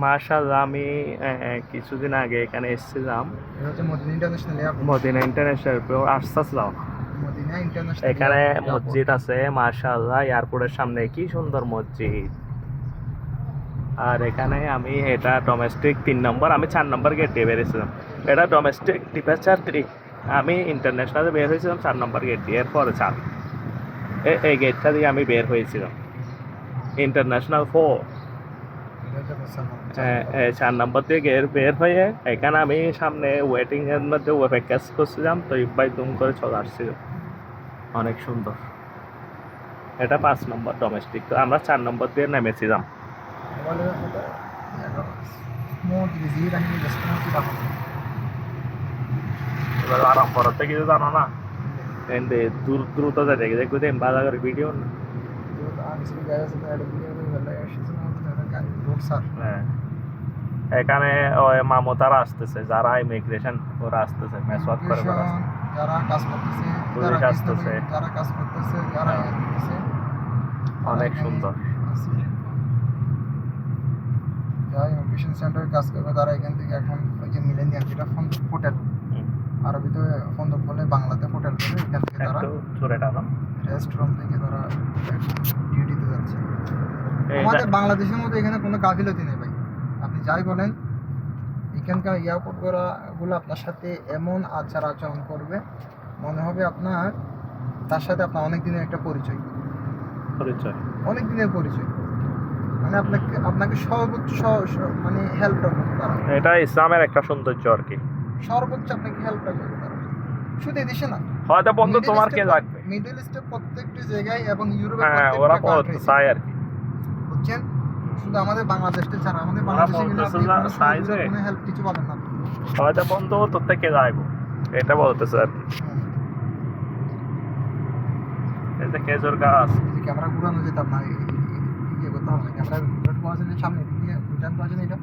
মাশাআল্লাহ, আমি কিছুদিন আগে এখানে এসেছিলাম। এটা হচ্ছে Medina international airport. Medina international আসতেছিলাম। মদিনা ইন্টারন্যাশনাল এখানে এয়ারপোর্ট। মসজিদ আছে মাশাআল্লাহ, এয়ারপোর্টের সামনে কি সুন্দর মসজিদ। আর এখানে আমি এটা ডোমেস্টিক 3 নম্বর, আমি 4 নম্বর গেট দিয়ে বেরিয়েছিলাম। এটা ডোমেস্টিক ডিপার্চার 3, আমি ইন্টারন্যাশনালে বের হয়েছিলাম 4 নম্বর গেট দিয়ে, এরপরে 4 এই গেটটা দিয়ে আমি বের হয়েছিলাম। ইন্টারন্যাশনাল 4, এটা হচ্ছে মুসলমান। 4 নম্বর দিয়ে বের হয়ে এখানে আমি সামনে ওয়েটিং এর মধ্যে অপেক্ষা করছিলাম, তো ভাই দুম করে চলে আসছিল। অনেক সুন্দর। এটা 5 নম্বর ডোমেস্টিক, তো আমরা 4 নম্বর দিয়ে নেমেছিলাম। মোবাইলের মধ্যে স্মুথ রিজির আমি জাস্ট মতো রাখো। এবার আরাম করাতে কিছু জানো না, এন্ডে দ্রুত যাতে দেখো দেন ভালো করে ভিডিও। তো আর কিছু জায়গা আছে এটা ভিডিও করে বলে এসেছে না এটা গাড়ি রোড স্যার। হ্যাঁ, এখানে ওই মামতারা আসতেছে, যারা ইমিগ্রেশন ওরা আসতেছে, মেসওয়াক করে ওরা আসতেছে। যারা কাজ করতেছে, পুলিশ আসতেছে। যারা কাজ করতেছে, যারা হ্যাঁ। করতেছে অনেক সুন্দর। যারা ইমিগ্রেশন সেন্টারে কাজ করবে তারা এখান থেকে এখন ওই যে মিলেনিয়াম যেটা হোটেল, আরবিতে ফন্দক বলে, বাংলাতে হোটেল বলে, এখান থেকে তারা একটু জোরে টানো। রেস্টুরেন্ট থেকে তারা ডিউটিতে যাচ্ছে। আমাদের বাংলাদেশের মধ্যে এখানে কোনো গাফিলতি নেই ভাই, আপনি যাই বলেন। এখানকার এয়ারপোর্টগুলো আপনার সাথে এমন আচরণ করবে, মনে হবে আপনার তার সাথে আপনার অনেক দিনের একটা পরিচয়, অনেক দিনের পরিচয়। মানে আপনাকে সর্বোচ্চ মানে হেল্পটা করবে তারা। এটা ইসলামের একটা সৌন্দর্য আর কি, সর্বোচ্চ আপনাকে হেল্পটা করবে তারা। শুধু এদেশে না, হয়তো বন্ধু তোমার কে লাগবে মিডল ইস্টের প্রত্যেকটি জায়গায় এবং ইউরোপের হ্যাঁ, ওরা প্রত্যেকটা চায় আর কি। বুঝছেন? শুধু আমাদের বাংলাদেশটা ছাড়া, আমাদের বাংলাদেশে গেলে আপনি কোনো হেল্প কিছু পাবেন না। হয়তো বন্ধু তোর থেকে যাইবো, এটা বলতেছে আর কি। এটা খেজুর গাছ। যদি ক্যামেরা ঘুরানো যেতাম না, ইয়ে করতে হবে না, ক্যামেরা রোটেট করা যায় সামনে দিকে রিটার্ন করা যায়, এটা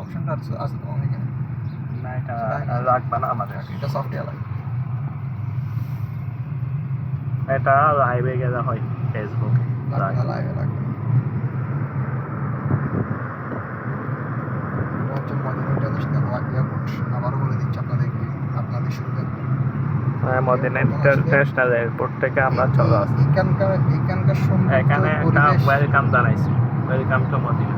অপশনটা আছে তোমার এখানে। না, এটা লাগবে না আমাদের, এটা সফটওয়্যার লাগে। এটা লাইভে গেলে হয় ফেসবুকে। লাগবে না, লাইভে লাগবে না। এটা হচ্ছে মদিনা ইন্টারন্যাশনাল এয়ারপোর্ট। আবারও বলে দিচ্ছি আপনাদেরকে, আপনাদের সুবিধা। মদিনা ইন্টারন্যাশনাল এয়ারপোর্ট থেকে আমরা চলে আসছি। এখানকার এখানে একটা ওয়েলকাম জানাইছি, ওয়েলকাম টু মদিনা।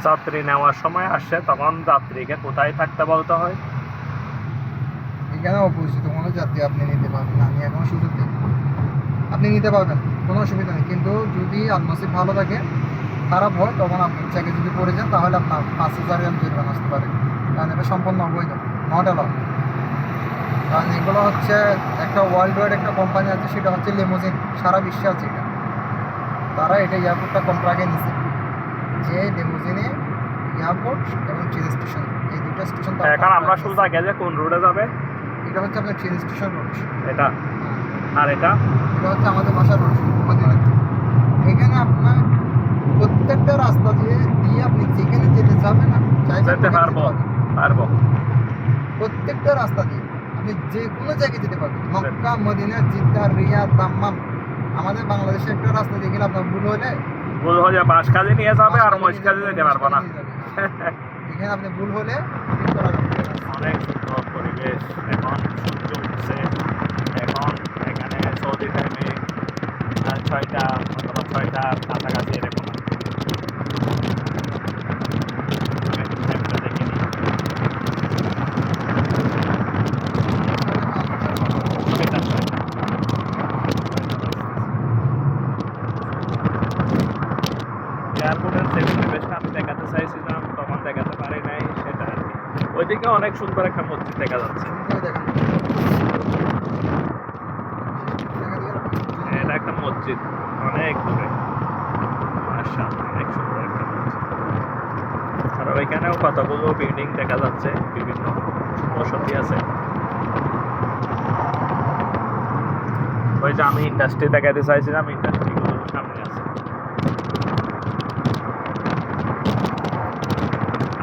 যাত্রী নেওয়ার সময় আসছে, তখন যাত্রীকে কোথায় থাকতে বলতে হয়? এখানে অপরিচিত কোনো যাত্রী আপনি নিতে পারবেন না, আমি এখনো সুযোগ দিই। আপনি নিতে পারবেন, কোনো অসুবিধা নেই, কিন্তু যদি আলমাসি ভালো থাকে, খারাপ হয়, তখন আপনি চেকে যদি পড়ে যান তাহলে আপনার 5,000 জরিমানা আসতে পারে, কারণ এটা সম্পূর্ণ অবৈধ, নট অ্যালাউড। কারণ এগুলো হচ্ছে একটা ওয়ার্ল্ড ওয়াইড একটা কোম্পানি আছে, সেটা হচ্ছে লিমোজিন, সারা বিশ্বে আছে এটা। তারা এটা এয়ারপোর্টটা কন্ট্রাক্টে নিছে, যে লিমোজিনে এয়ারপোর্ট এবং ট্রেন স্টেশন, এই দুটো স্টেশন। এখন আমরা সোজা গেলে কোন রুটে যাবে? এটা হচ্ছে আপনার ট্রেন স্টেশন রোড, এটা। আর এটা হচ্ছে আমাদের বাসার রোড মদিনাতে। এখানে আপনার প্রত্যেকটা রাস্তা দিয়ে আপনি যেখানে যেতে চাবেন না যেতে পারবো। প্রত্যেকটা রাস্তা দিয়ে আপনি যে কোনো জায়গায় যেতে পারবেন, মক্কা, মদিনা, জিদ্দা, রিয়াদ, দাম্মাম। আমাদের বাংলাদেশে একটা রাস্তা দিয়ে গেলে আপনার ভুল হলে বাস কাজে নিয়ে যাবে, আর মহিষ কাজে যেতে পারবো না। এখানে আপনি ভুল হলে অনেক সুন্দর পরিবেশ। এখন সূর্য উঠছে, এখন এখানে সৌদি টাইমে 6টা অথবা 6টার কাছাকাছি এরকম। এয়ারপোর্টের সেভেন পরিবেশটা আমি দেখাতে চাইছিলাম, তখন দেখাতে পারি নাই, সেটা আর কি। ওইদিকে অনেক সুন্দর একটা মসজিদ দেখা যাচ্ছে। এটা একটা মসজিদ, অনেক দূরে। মাশাআল্লাহ, অনেক সুন্দর একটা মসজিদ। আর ওইখানেও কতগুলো বিল্ডিং দেখা যাচ্ছে, বিভিন্ন বসতি আছে। ওই যে আমি ইন্ডাস্ট্রি দেখাতে চাইছিলাম, ইন্ডাস্ট্রিগুলো সামনে আছে।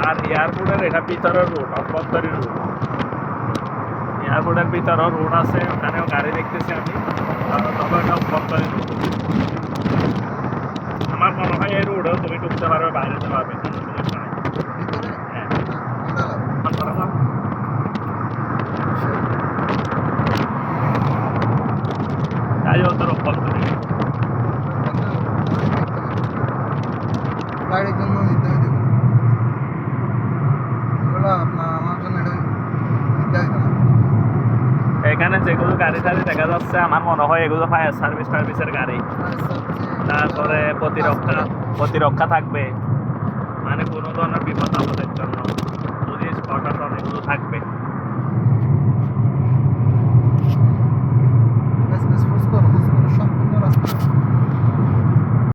আর এয়ারপোর্টের এটা ভিতরের রোড, অভ্যন্তরীণ রোড। এখানে কোনো গাড়ি ঘোড়া চলাচল করে না, শুধু গাড়ি চলাচল করে। আর এখানে একটা মসজিদ আছে, এটা হচ্ছে মদিনা ইন্টারন্যাশনাল এয়ারপোর্ট। এখানে এয়ারপোর্টের ভিতরেও রোড আছে, ওখানেও গাড়ি দেখতেছি আমি, তবে এটা অভ্যন্তরীণ রোড। আমার মনে হয় এই রোডেও তুমি ঢুকতে পারবে, বাইরে যেতে পারবে, কোনো সমস্যা নেই। ভিতরে হ্যাঁ, কোনটা লাগবে? অন্তরে না। তাই ওদের অভ্যন্তরীণ। গাড়ির জন্য নির্ধারিত দেবো এগুলো আপনার আমার জন্য এটা নির্ধারিত না। এখানে যেগুলো গাড়ি টাড়ি দেখা যাচ্ছে আমার মনে হয় এগুলো ফায়ার সার্ভিস টার্ভিসের গাড়ি। তারপরে প্রতিরক্ষা থাকবে, মানে কোনো ধরনের বিপদ আপদের জন্য পুলিশ প্রশাসন এগুলো থাকবে। বেশ বেশ ফুস করো সম্পূর্ণ রাস্তা